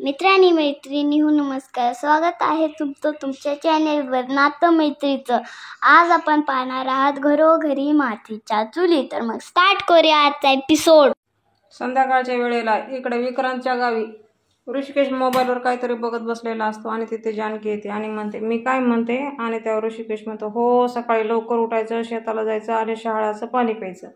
मित्रांनी मैत्रिणींनो नमस्कार. स्वागत आहे तुमचं तुमच्या चॅनेलवर नातं मैत्रीचं. आज आपण पाहणार आहात घरोघरी मातीच्या चुली. तर मग स्टार्ट करूया आजचा एपिसोड. संध्याकाळच्या वेळेला इकडे विक्रांतच्या गावी ऋषिकेश मोबाईलवर काहीतरी बघत बसलेला असतो आणि तिथे जानकी येते आणि म्हणते मी काय म्हणते. आणि त्यावर ऋषिकेश म्हणतो हो, सकाळी लवकर उठायचं, शेताला जायचं आणि शहाळ्याचं पाणी प्यायचं.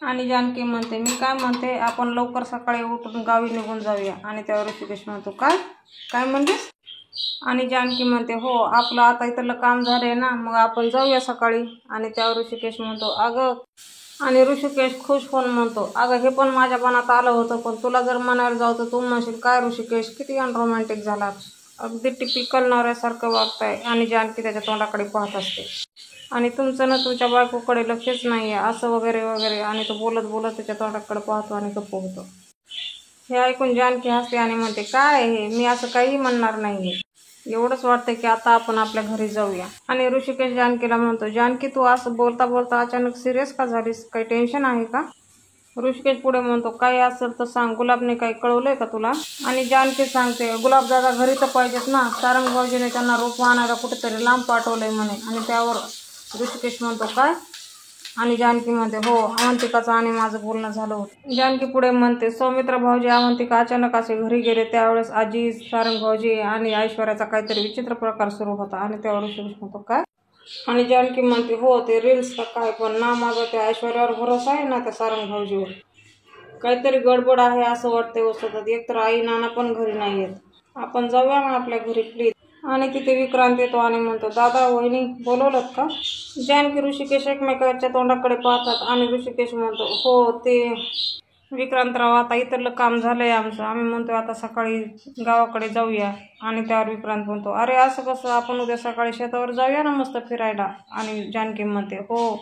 आणि जानकी म्हणते मी काय म्हणते, आपण लवकर सकाळी उठून गावी निघून जाऊया. आणि त्यावर ऋषिकेश म्हणतो काय काय म्हणतेस. आणि जानकी म्हणते हो, आपलं आता इथलं काम झालंय ना, मग आपण जाऊया सकाळी. आणि त्यावर ऋषिकेश म्हणतो अगं, आणि ऋषिकेश खुश होऊन म्हणतो अगं हे पण माझ्या मनात आलं होतं, पण तुला जर म्हणायला जाऊ तर तू म्हणशील काय ऋषिकेश किती अनरोमॅन्टिक झाला, अगदी टिपिकल नवऱ्यासारखं वागताय. आणि जानकी त्याच्या तोंडाकडे पाहत असते आणि तुमचं ना तुमच्या बायकोकडे लक्षच नाही आहे असं वगैरे वगैरे. आणि तो बोलत बोलत त्याच्या तोंडाकडे पाहतो आणि गप्प होतो. हे ऐकून जानकी हसते आणि म्हणते काय हे, मी असं काही म्हणणार नाही, एवढंच वाटतं की आता आपण आपल्या घरी जाऊया. आणि ऋषिकेश जानकीला म्हणतो जानकी तू असं बोलता बोलता अचानक सिरियस का झालीस, काही टेन्शन आहे का. ऋषिकेश पुढे म्हणतो काही असेल तर सांग, गुलाबने काही कळवलंय का तुला. आणि जानकी सांगते गुलाब दादा घरी तर पाहिजेत ना, सारंग भाऊजीने त्यांना रोप आणायला कुठेतरी लांब पाठवलंय म्हणे. आणि त्यावर ऋषिकेश म्हणतो काय. आणि जानकी म्हणते हो, अवंतिकाचं आणि माझं बोलणं झालं होतं. जानकी पुढे म्हणते सौमित्र भाऊजी अवंतिका अचानक असे घरी गेले, त्यावेळेस आजी, सारंग भाऊजी आणि ऐश्वर्याचा काहीतरी विचित्र प्रकार सुरू होता. आणि त्यावर ऋषिकेश म्हणतो काय. आणि जानकी म्हणते हो, ते रील्स का काय, पण ना माझा त्या ऐश्वर्यावर भरोसा आहे ना त्या सारंग भाऊजीवर, काहीतरी गडबड आहे असं वाटतंय हो सतत. एकतर आई नाना पण घरी नाही आहेत, आपण जाऊया मग आपल्या घरी प्लीज. आणि तिथे विक्रांत येतो आणि म्हणतो दादा वहिनी बोलवलं का. जानकी ऋषिकेश एकमेकांच्या तोंडाकडे पाहतात आणि ऋषिकेश म्हणतो हो, ते विक्रांतराव आता इथलं काम झालंय आमचं, आम्ही म्हणतोय आता सकाळी गावाकडे जाऊया. आणि त्यावर विक्रांत म्हणतो अरे असं कसं, आपण उद्या सकाळी शेतावर जाऊया ना मस्त फिरायला. आणि जानकी म्हणते हो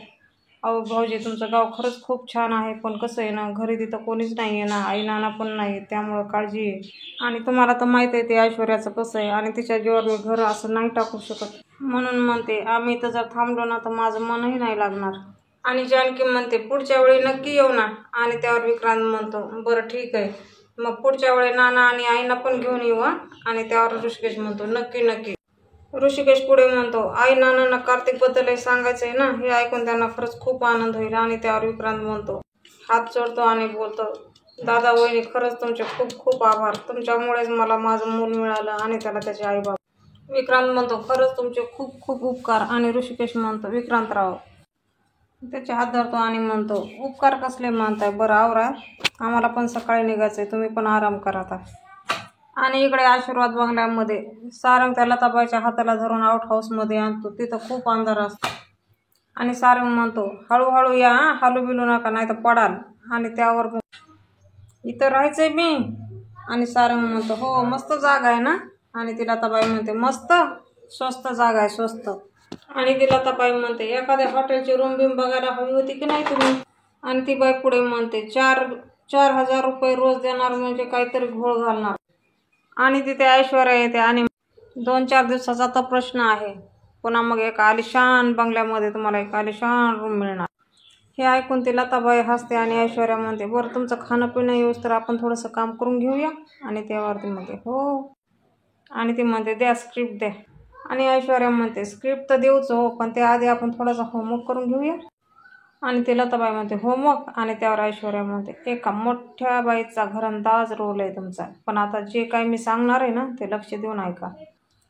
अहो भाऊजी, तुमचं गाव खरंच खूप छान आहे, पण कसं आहे ना घरी तिथं कोणीच नाही आहे ना, आई नाना पण नाही, त्यामुळं काळजी आहे. आणि तुम्हाला तर माहीत आहे ते ऐश्वर्याचं कसं आहे, आणि तिच्या जीवावर मी घर असं नाही टाकू शकत, म्हणून म्हणते आम्ही इथं जर थांबलो ना तर माझं मनही नाही लागणार. आणि जानकी म्हणते पुढच्या वेळी नक्की येऊ ना. आणि त्यावर विक्रांत म्हणतो बरं ठीक आहे, मग पुढच्या वेळी नाना आणि आईना पण घेऊन येऊ. आणि त्यावर ऋषिकेश म्हणतो नक्की नक्की. ऋषिकेश पुढे म्हणतो आई नानांना कार्तिकबद्दल सांगायचंय ना. हे ऐकून त्यांना खरंच खूप आनंद होईल. आणि त्यावर विक्रांत म्हणतो हात जोडतो आणि बोलतो दादा वहिनी खरंच तुमचे खूप खूप आभार, तुमच्यामुळेच मला माझं मूल मिळालं आणि त्याला त्याचे आई बाबा. विक्रांत म्हणतो खरंच तुमचे खूप खूप उपकार. आणि ऋषिकेश म्हणतो विक्रांतराव त्याचे हात धरतो आणि म्हणतो उपकार कसले मानताय, बरं आवरा, आम्हाला पण सकाळी निघायचंय, तुम्ही पण आराम करा आता. आणि इकडे आशीर्वाद बंगल्यामध्ये सारंग त्या लताबाईच्या हाताला धरून आउट हाऊसमध्ये आणतो. तिथं खूप अंधार असतो आणि सारंग म्हणतो हळूहळू या, हालू बिलू नका नाही तर पडाल. आणि त्यावर इथं राहायचंय मी. आणि सारंग म्हणतो हो मस्त जागा आहे ना. आणि ती लताबाई म्हणते मस्त स्वस्त जागा आहे, स्वस्त. आणि ती लताबाई म्हणते एखाद्या हॉटेलची रूम बिम बघायला हवी होती की नाही तुम्ही. आणि ती बाई पुढे म्हणते 4,000 रुपये रोज देणार म्हणजे काहीतरी घोळ घालणार. आणि तिथे ऐश्वर्या येते आणि 2-4 दिवसाचा तर प्रश्न आहे, पुन्हा मग एका आलिशान बंगल्यामध्ये तुम्हाला एक आलिशान रूम मिळणार. हे ऐकून ती लताबाई हसते आणि ऐश्वर्या म्हणते बरं तुमचं खाणं पिणं येऊस तर आपण थोडंसं काम करून घेऊया. आणि त्यावरती म्हणते हो. आणि ती म्हणते द्या स्क्रिप्ट द्या. आणि ऐश्वर्या म्हणते स्क्रिप्ट तर देऊच हो, पण त्याआधी आपण थोडासा होमवर्क करून घेऊया. आणि ते लताबाई म्हणते होमवर्क. आणि त्यावर ऐश्वर्या म्हणते एका मोठ्या बाईचा घरंदाज रोल आहे तुमचा, पण आता जे काही मी सांगणार आहे ना ते लक्ष देऊन ऐका.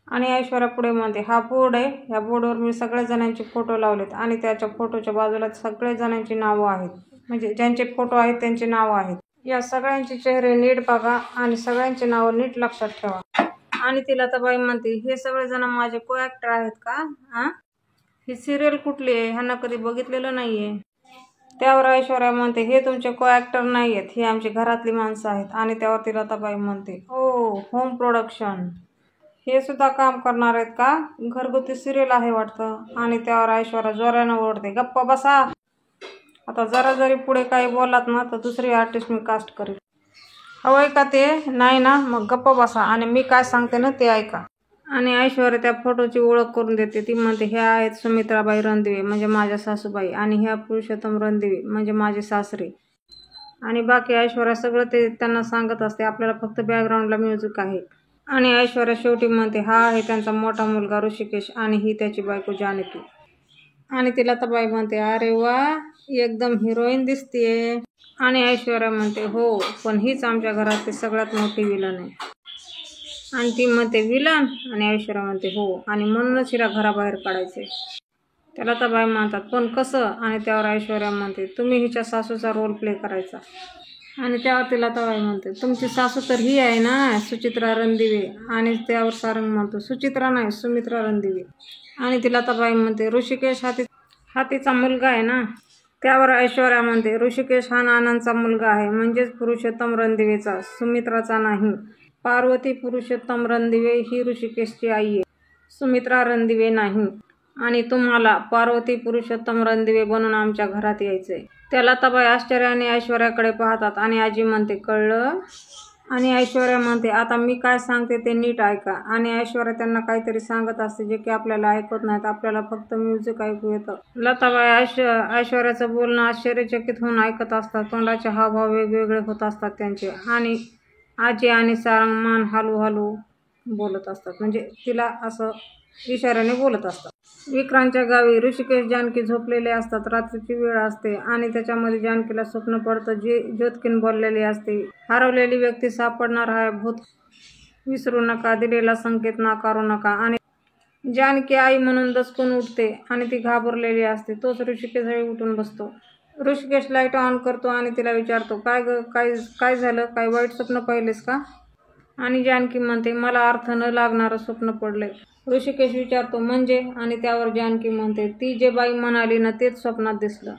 आणि ऐश्वर्या पुढे म्हणते हा बोर्ड आहे, या बोर्डवर मी सगळ्या जणांचे फोटो लावलेत आणि त्याच्या फोटोच्या बाजूला सगळ्या जणांची नावं आहेत, म्हणजे ज्यांचे फोटो आहेत त्यांची नावं आहेत. या सगळ्यांचे चेहरे नीट बघा आणि सगळ्यांचे नावं नीट लक्षात ठेवा. आणि ती लताबाई म्हणते हे सगळेजण माझे को ॲक्टर आहेत का. ही सिरियल कुठली आहे, ह्यांना कधी बघितलेलं नाही आहे. त्यावर ऐश्वर्या म्हणते हे तुमचे को ॲक्टर नाही आहेत, ही आमची घरातली माणसं आहेत. आणि त्यावर ती लताबाई म्हणते ओ होम प्रोडक्शन, हे सुद्धा काम करणार आहेत का, घरगुती सिरियल आहे वाटतं. आणि त्यावर ऐश्वर्या जोरानं ओरडते गप्पा बसा, आता जरा जरी पुढे काही बोललात ना तर दुसरी आर्टिस्ट मी कास्ट करेल. हवंय का ते, नाही ना, मग गप्पा बसा आणि मी काय सांगते ना ते ऐका. आणि ऐश्वर्या त्या फोटोची ओळख करून देते. ती म्हणते ह्या आहेत सुमित्राबाई रणदिवे म्हणजे माझ्या सासूबाई, आणि ह्या पुरुषोत्तम रणदिवे म्हणजे माझे सासरे. आणि बाकी ऐश्वर्या सगळं ते त्यांना सांगत असते, आपल्याला फक्त बॅकग्राऊंडला म्युझिक आहे. आणि ऐश्वर्या शेवटी म्हणते, हा आहे त्यांचा मोठा मुलगा ऋषिकेश आणि ही त्याची बायको जानकी. आणि तिला लताबाई म्हणते, अरे वा, एकदम हिरोईन दिसतीये. आणि ऐश्वर्या म्हणते, हो, पण हीच आमच्या घरातली सगळ्यात मोठी विलन आहे. आणि ती म्हणते, विलन? आणि ऐश्वर्या म्हणते, हो, आणि म्हणूनच हिला घराबाहेर काढायचे. त्याला लताबाई म्हणतात, पण कसं? आणि त्यावर ऐश्वर्या म्हणते, तुम्ही हिच्या सासूचा रोल प्ले करायचा. आणि त्यावर तिला लताबाई म्हणते, तुमची सासू तर ही आहे ना, सुचित्रा रणदिवे. आणि त्यावर सारंग म्हणतो, सुचित्रा नाही, सुमित्रा रणदिवे. आणि तिला लताबाई म्हणते, ऋषिकेश हा तिचा मुलगा आहे ना. त्यावर ऐश्वर्या म्हणते, ऋषिकेश हा नानांचा मुलगा आहे, म्हणजेच पुरुषोत्तम रणदिवेचा, सुमित्राचा नाही. पार्वती पुरुषोत्तम रणदिवे ही ऋषिकेशची आई आहे, सुमित्रा रणदिवे नाही. आणि तुम्हाला पार्वती पुरुषोत्तम रणदिवे बनून आमच्या घरात यायचंय. त्या लताबाई आश्चर्याने ऐश्वर्याकडे पाहतात आणि आजी म्हणते, कळलं? आणि ऐश्वर्या म्हणते, आता मी काय सांगते ते नीट ऐका. आणि ऐश्वर्या त्यांना काहीतरी सांगत असते जे की आपल्याला ऐकत नाहीत, आपल्याला फक्त म्युझिक ऐकू येतं. लताबाई ऐश्वर्याचं बोलणं आश्चर्यचकित होऊन ऐकत असतात. तोंडाचे हावभाव वेगवेगळे होत असतात त्यांचे. आणि आजी आणि सारंग मान हलू बोलत असतात, म्हणजे तिला असं इशाऱ्याने बोलत असतात. विक्रांतच्या गावी ऋषिकेश जानकी झोपलेले असतात. रात्रीची वेळ असते आणि त्याच्यामध्ये जानकीला स्वप्न पडतं जे ज्योतकीन बोललेले असते, हरवलेली व्यक्ती सापडणार आहे, भूत विसरू नका, दिलेला संकेत नाकारू नका. आणि जानकी आई म्हणून दचकून उठते आणि ती घाबरलेली असते. तोच ऋषिकेशही उठून बसतो. ऋषिकेश लाईट ऑन करतो आणि तिला विचारतो, काय झालं, काय वाईट स्वप्न पाहिलेस का? आणि जानकी म्हणते, मला अर्थ न लागणारं स्वप्न पडलंय. ऋषिकेश विचारतो, म्हणजे? आणि त्यावर जानकी म्हणते, ती जे बाई म्हणाली ना तेच स्वप्नात दिसलं.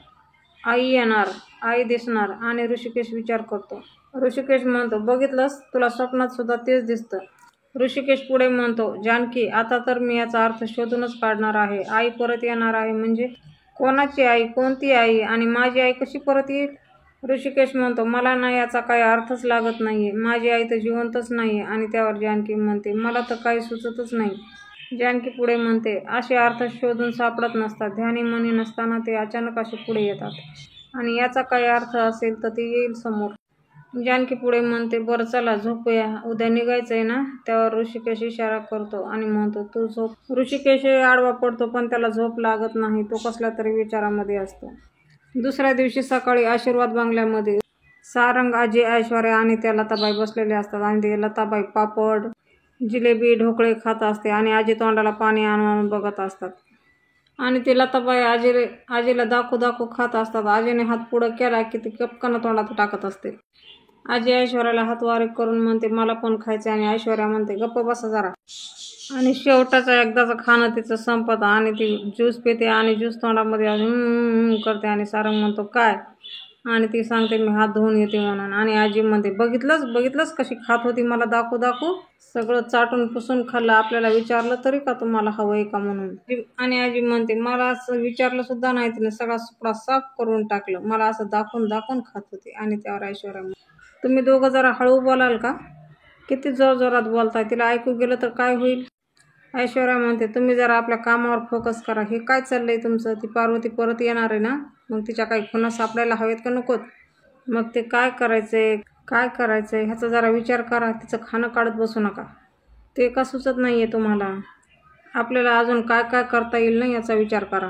आई येणार, आई दिसणार. आणि ऋषिकेश विचार करतो. ऋषिकेश म्हणतो, बघितलंस, तुला स्वप्नात सुद्धा तेच दिसतं. ऋषिकेश पुढे म्हणतो, जानकी, आता तर मी याचा अर्थ शोधूनच काढणार आहे. आई परत येणार आहे म्हणजे? कोणाची आई? कोणती आई? आणि माझी आई कशी परत येईल? ऋषिकेश म्हणतो, मला ना याचा काही अर्थच लागत नाहीये. माझी आई तर जिवंतच नाहीये. आणि त्यावर जानकी म्हणते, मला तर काही सुचतच नाही. जानकी पुढे म्हणते, असे अर्थ शोधून सापडत नसतात. ध्यानी मनी नसताना ते अचानक असे पुढे येतात. आणि याचा काही अर्थ असेल तर ते येईल समोर. जानकी पुढे म्हणते, बरं चला झोपूया, उद्या निघायचंय ना. त्यावर ऋषिकेश इशारा करतो आणि म्हणतो, तू झोप. ऋषिकेश आडवा पडतो पण त्याला झोप लागत नाही. तो कसल्या तरी विचारामध्ये असतो. दुसऱ्या दिवशी सकाळी आशीर्वाद बंगल्यामध्ये सारंग, आजी, ऐश्वर्या आणि त्या लताबाई बसलेले असतात. आणि ते लताबाई पापड, जिलेबी, ढोकळे खात असते आणि आजी तोंडाला पाणी आणून बघत असतात. आणि ते लताबाई आजीला दाखू खात असतात. आजीने हात पुढं केला की ती कपकन तोंडात टाकत असते. आजी ऐश्वर्याला हातवारे करून म्हणते, मला पण खायचे. आणि ऐश्वर्या म्हणते, गप्प बसा जरा. आणि शेवटाचा एकदाचं खाणं तिचं संपतं आणि ती ज्यूस पिते आणि ज्यूस तोंडामध्ये करते. आणि सारंग म्हणतो, काय? आणि ती सांगते, मी हात धुवून येते म्हणून. आणि आजी म्हणते, बघितलंस कशी खात होती, मला दाखवू. सगळं चाटून पुसून खाल्लं. आपल्याला विचारलं तरी का तुम्हाला हवंय का म्हणून? आणि आजी म्हणते, मला असं विचारलं सुद्धा नाही, तिने सगळा सुपडा साफ करून टाकलं. मला असं दाखवून खात होती. आणि त्यावर ऐश्वर्या म्हणते, तुम्ही दोघं जरा हळू बोलाल का? किती जोरात बोलताय, तिला ऐकू गेलं तर काय होईल? ऐश्वर्या म्हणते, तुम्ही जरा आपल्या कामावर फोकस करा. हे काय चाललंय तुमचं? ती पार्वती परत येणार आहे ना, मग तिच्या काही खुणा सापडायला हवेत का नकोत? मग ते काय करायचंय ह्याचा जरा विचार करा. तिचं खाणं काढत बसू नका. ते का सुचत नाहीये तुम्हाला? आपल्याला अजून काय करता येईल ना याचा विचार करा.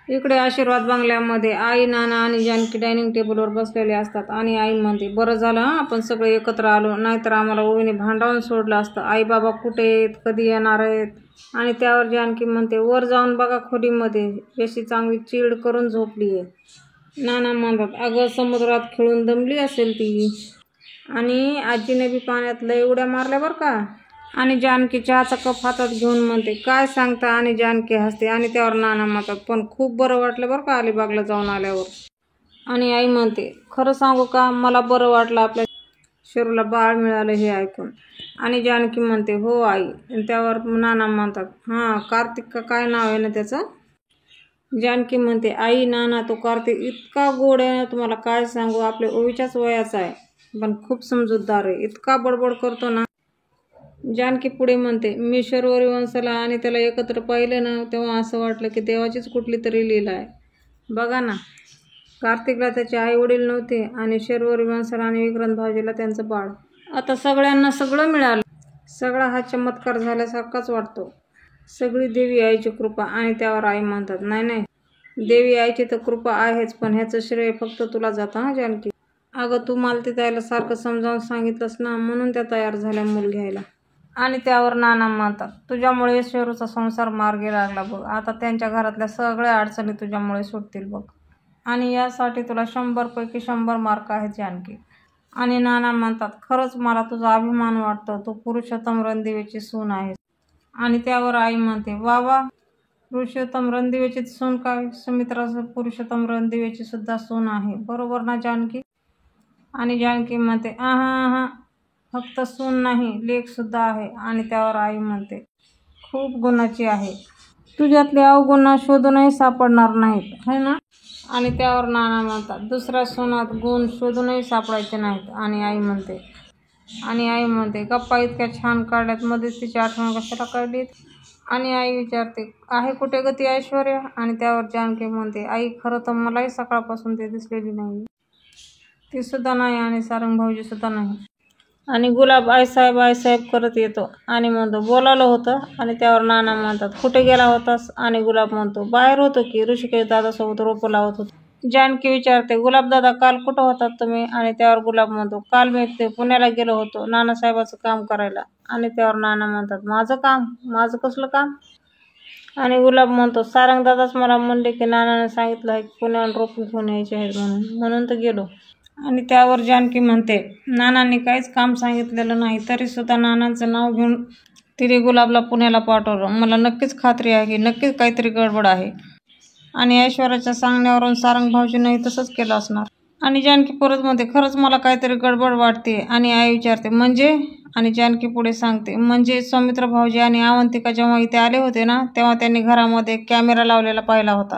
इकडे आशीर्वाद बंगल्यामध्ये आई, नाना आणि जानकी डायनिंग टेबलवर बसलेले असतात. आणि आई म्हणते, बरं झालं आपण सगळे एकत्र आलो, नाहीतर आम्हाला ओवीने भांडावून सोडलं असतं. आई बाबा कुठे आहेत, कधी येणार आहेत? आणि त्यावर जानकी म्हणते, वर जाऊन बघा खोलीमध्ये, जशी चांगली चिड करून झोपली आहे. नाना म्हणतात, अगं समुद्रात खेळून दमली असेल ती. आणि आजीने बी पाण्यात लय उड्या मारल्या बरं का. आणि जानकी चहाचा कप हातात घेऊन म्हणते, काय सांगता? आणि जानकी हसते. आणि त्यावर नाना म्हणतात, पण खूप बरं वाटलं बरं का अलिबागला जाऊन आल्यावर. आणि आई म्हणते, खरं सांगू का, मला बरं वाटलं, आपल्या शरूला बाळ मिळालं हे ऐकून. आणि जानकी म्हणते, हो आई. आणि त्यावर नाना म्हणतात, हां, कार्तिक का काय नाव आहे ना त्याचं? जानकी म्हणते, आई, नाना, तो कार्तिक इतका गोड आहे ना, तुम्हाला काय सांगू, आपल्या ओवीच्याच वयाचा आहे, पण खूप समजूतदार आहे, इतका बडबड करतो ना. जानकी पुढे म्हणते, मी शर्वरी वंशाला आणि त्याला एकत्र पाहिलं ना, तेव्हा असं वाटलं की देवाचीच कुठली तरी लीला आहे. बघा ना कार्तिकला त्याचे आई वडील नव्हते आणि शर्वरी माणसाला आणि विक्रांत भाऊजीला त्यांचं बाळ. आता सगळ्यांना सगळं मिळालं. सगळा हा चमत्कार झाल्यासारखाच वाटतो. सगळी देवी आईची कृपा. आणि त्यावर आई म्हणतात, नाही नाही, देवी आईची तर कृपा आहेच, पण ह्याचं श्रेय फक्त तुला जातं हा जानकी. अगं तू मालती ताईला सारखं समजावून सांगितलंस ना, म्हणून त्या तयार झाल्या मूल घ्यायला. आणि त्यावर नाना म्हणतात, तुझ्यामुळे शेरूचा संसार मार्गी लागला बघ. आता त्यांच्या घरातल्या सगळ्या अडचणी तुझ्यामुळे सुटतील बघ. आणि यासाठी तुला 100 पैकी 100 मार्क आहेत जानकी. आणि नाना म्हणतात, खरंच मला तुझा अभिमान वाटतो. तू पुरुषोत्तम रणदिवेची सून आहेस. आणि त्यावर आई म्हणते, वा वा, पुरुषोत्तम रणदिवेची सून काय, सुमित्रा पुरुषोत्तम रणदिवेची सुद्धा सून आहे, बरोबर ना जानकी. आणि जानकी म्हणते, आहा, फक्त सून नाही, लेक सुद्धा आहे. आणि त्यावर आई म्हणते, खूप गुणाची आहे, तुझ्यातले अवगुण शोधूनही सापडणार नाहीत है ना. आणि त्यावर नाना म्हणतात, दुसऱ्या सुनात गुण शोधूनही सापडायचे नाहीत. आणि आई म्हणते गप्पा इतक्या छान काढल्यात, मध्येच तिची आठवण कशाला काढलीत. आणि आई विचारते, आहे कुठे ग ती ऐश्वर्या. आणि त्यावर जानकी म्हणते, आई खरं तर मलाही सकाळपासून ती दिसलेली नाही, ती सुद्धा नाही आणि सारंग भाऊजी सुद्धा नाही. आणि गुलाब आईसाहेब करत येतो आणि म्हणतो, बोलावलं होतं. आणि त्यावर नाना म्हणतात, कुठे गेला होतास. आणि गुलाब म्हणतो, बाहेर होतो की, ऋषिकेश दादासोबत रोपं लावत होतो. जानकी विचारते, गुलाब दादा काल कुठं होतात तुम्ही. आणि त्यावर गुलाब म्हणतो, काल मी ते पुण्याला गेलो होतो नानासाहेबाचं काम करायला. आणि त्यावर नाना म्हणतात, माझं काम, माझं कसलं काम. आणि गुलाब म्हणतो, सारंग दादाच मला म्हणले की नानाने सांगितलं आहे की पुण्याहून रोपं घेऊन यायचे आहेत म्हणून तर गेलो. आणि त्यावर जानकी म्हणते, नानांनी काहीच काम सांगितलेलं नाही, तरी सुद्धा नानांचं नाव घेऊन तिने गुलाबला पुण्याला पाठवलं. मला नक्कीच खात्री आहे की नक्कीच काहीतरी गडबड आहे. आणि ऐश्वर्याच्या सांगण्यावरून सारंग भाऊजींनाही तसंच केलं असणार. आणि जानकी परत म्हणते, खरंच मला काहीतरी गडबड वाटते. आणि आई विचारते, म्हणजे. आणि जानकी पुढे सांगते, म्हणजे सौमित्र भाऊजी आणि अवंतिका जेव्हा इथे आले होते ना, तेव्हा त्यांनी घरामध्ये कॅमेरा लावलेला पाहिला होता.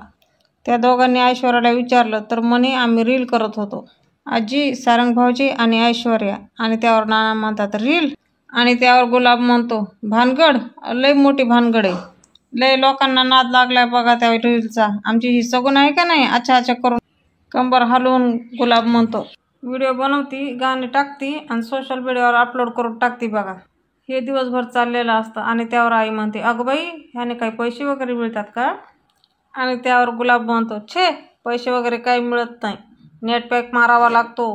त्या दोघांनी ऐश्वर्याला विचारलं तर म्हणे आम्ही रील करत होतो. आजी, सारंग भाऊजी आणि ऐश्वर्या. आणि त्यावर नाना म्हणतात, रील. आणि त्यावर गुलाब म्हणतो, भानगड, लय मोठी भानगड आहे, लय लोकांना नाद लागलाय बघा त्या रीलचा. आमची ही सगुण आहे का नाही, अच्छा करून कंबर हलवून गुलाब म्हणतो, व्हिडिओ बनवती, गाणी टाकती आणि सोशल मीडियावर अपलोड करून टाकती बघा. हे दिवसभर चाललेलं असतं. आणि त्यावर आई म्हणते, अगं बाई, ह्याने काही पैसे वगैरे मिळतात का. आणि त्यावर गुलाब म्हणतो, छे, पैसे वगैरे काही मिळत नाही, नेट पॅक मारावा लागतो,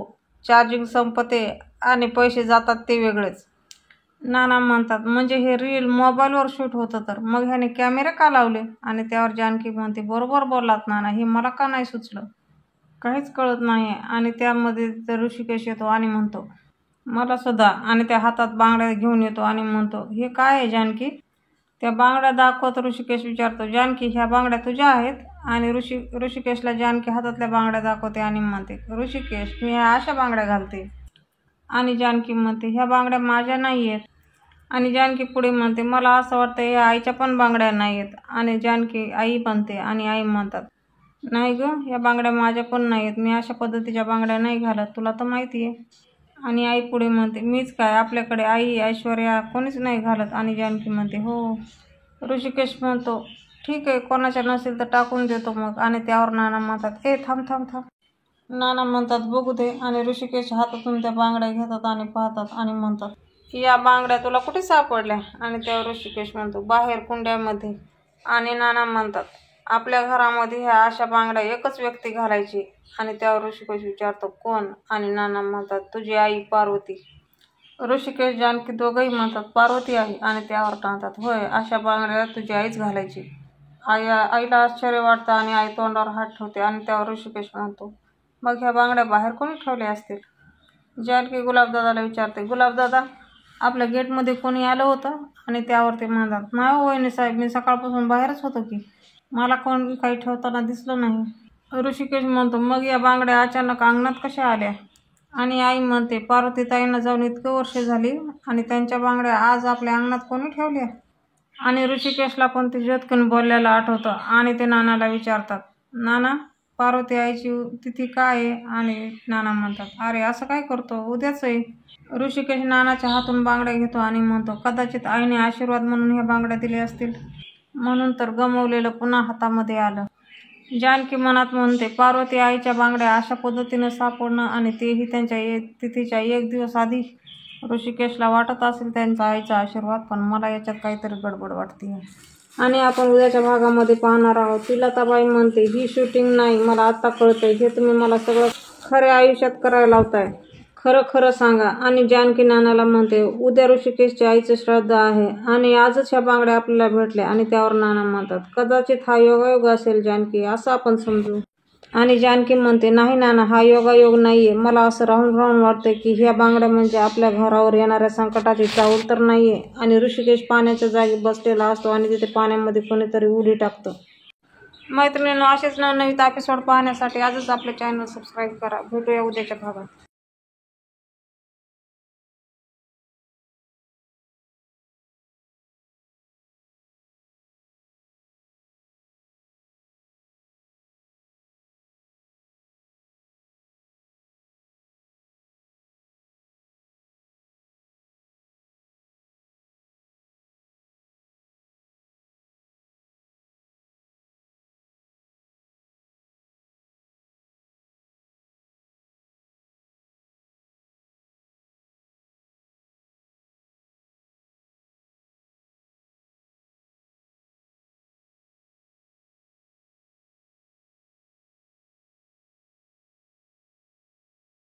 चार्जिंग संपते आणि पैसे जातात ते वेगळेच. नाना म्हणतात, म्हणजे हे रील मोबाईलवर शूट होतं तर मग ह्याने कॅमेरे का लावले. आणि त्यावर जानकी म्हणते, बरोबर बोललात नाना, हे मला का नाही सुचलं, काहीच कळत नाही. आणि त्यामध्ये ऋषिकेश येतो आणि म्हणतो, मला सुद्धा. आणि त्या हातात बांगड्या घेऊन येतो आणि म्हणतो, हे काय आहे जानकी. त्या बांगड्या दाखवत ऋषिकेश विचारतो, जानकी ह्या बांगड्या तुझ्या आहेत. आणि ऋषिकेशला जानकी हातातल्या बांगड्या दाखवते आणि म्हणते, ऋषिकेश, मी ह्या अशा बांगड्या घालते. आणि जानकी म्हणते, ह्या बांगड्या माझ्या नाही आहेत. आणि जानकी पुढे म्हणते, मला असं वाटतं या आईच्या पण बांगड्या नाही आहेत. आणि जानकी आई म्हणते आणि आई म्हणतात, नाही ग, या बांगड्या माझ्या पण नाही आहेत, मी अशा पद्धतीच्या बांगड्या नाही घालत, तुला तर माहिती आहे. आणि आई पुढे म्हणते, मीच काय, आपल्याकडे आई, ऐश्वर्या कोणीच नाही घालत. आणि जानकी म्हणते, हो. ऋषिकेश म्हणतो, ठीक आहे, कोणाच्या नसेल तर टाकून देतो मग. आणि त्यावर नाना म्हणतात, थांब. नाना म्हणतात, बघू दे. आणि ऋषिकेश हातातून त्या बांगड्या घेतात आणि पाहतात आणि म्हणतात, या बांगड्या तुला कुठे सापडल्या. आणि त्यावर ऋषिकेश म्हणतो, बाहेर कुंड्यामध्ये. आणि नाना म्हणतात, आपल्या घरामध्ये ह्या अशा बांगड्या एकच व्यक्ती घालायची. आणि त्यावर ऋषिकेश विचारतो, कोण. आणि नाना म्हणतात, तुझी आई पार्वती. ऋषिकेश, जानकी दोघंही म्हणतात, पार्वती आहे. आणि त्यावर म्हणतात, होय, अशा बांगड्या तुझी आईच घालायची. आईला आश्चर्य वाटतं आणि आई तोंडावर हात ठेवते. आणि त्यावर ऋषिकेश म्हणतो, मग ह्या बांगड्या बाहेर कोणी ठेवल्या असतील. जानकी गुलाबदादाला विचारते, गुलाबदादा, आपल्या गेटमध्ये कोणी आलं होतं. आणि त्यावर ते म्हणतात, नाही हो वहिनी साहेब, मी सकाळपासून बाहेरच होतो की, मला कोण काही ठेवताना दिसलं नाही. ऋषिकेश म्हणतो, मग या बांगड्या अचानक अंगणात कशा आल्या. आणि आई म्हणते, पार्वतीताईंना जाऊन इतकं वर्ष झाली आणि त्यांच्या बांगड्या आज आपल्या अंगणात कोणी ठेवल्या. आणि ऋषिकेशला पण ते झटकन बोलल्याला आठवतं आणि ते नानाला विचारतात, नाना, पार्वती आईची तिथी काय आहे. आणि नाना म्हणतात, अरे असं काय करतो, उद्याच आहे. ऋषिकेश नानाच्या हातून बांगड्या घेतो आणि म्हणतो, कदाचित आईने आशीर्वाद म्हणून ह्या बांगड्या दिल्या असतील, म्हणून तर गमवलेलं पुन्हा हातामध्ये आलं. जानकी मनात म्हणते, पार्वती आईच्या बांगड्या अशा पद्धतीनं सापडणं आणि तेही त्यांच्या तिथीच्या 1 दिवस आधी. ऋषिकेशला वाटत असेल त्यांचा आईचा आशीर्वाद, पण मला याच्यात काहीतरी गडबड वाटते. आणि आपण उद्याच्या भागामध्ये पाहणार आहोत. ती लताबाई म्हणते, ही शूटिंग नाही, मला आता कळतंय. हे तुम्ही मला सगळं खऱ्या आयुष्यात करायला लावताय. खरं खरं सांगा. आणि जानकी नानाला म्हणते, उद्या ऋषिकेशच्या आईचं श्राद्ध आहे आणि आजच ह्या बांगड्या आपल्याला भेटल्या. आणि त्यावर नाना म्हणतात, कदाचित हा योगायोग असेल जानकी, असं आपण समजू. आणि जानकी म्हणते, नाही नाना, हा योगायोग नाहीये. मला असं राहून राहून वाटतंय की ह्या बांगड्या म्हणजे आपल्या घरावर येणाऱ्या संकटाची चाहूल तर नाहीये. आणि ऋषिकेश पाण्याच्या जागी बसलेला असतो आणि तिथे पाण्यामध्ये कोणीतरी उडी टाकतं. मैत्रिणींनो, असेच नवनवीन एपिसोड पाहण्यासाठी आजच आपले चॅनल सबस्क्राईब करा. भेटूया उद्याच्या भागात.